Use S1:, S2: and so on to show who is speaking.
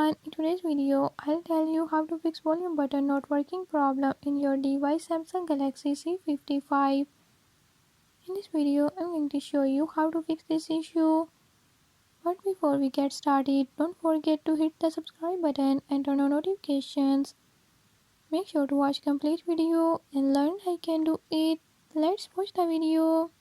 S1: everyone, in today's video I'll tell you how to fix volume button not working problem in your device Samsung Galaxy C55. In this video I'm going to show you how to fix this issue. But before we get started, don't forget to hit the subscribe button and turn on notifications. Make sure to watch complete video and learn how you can do it. Let's watch the video.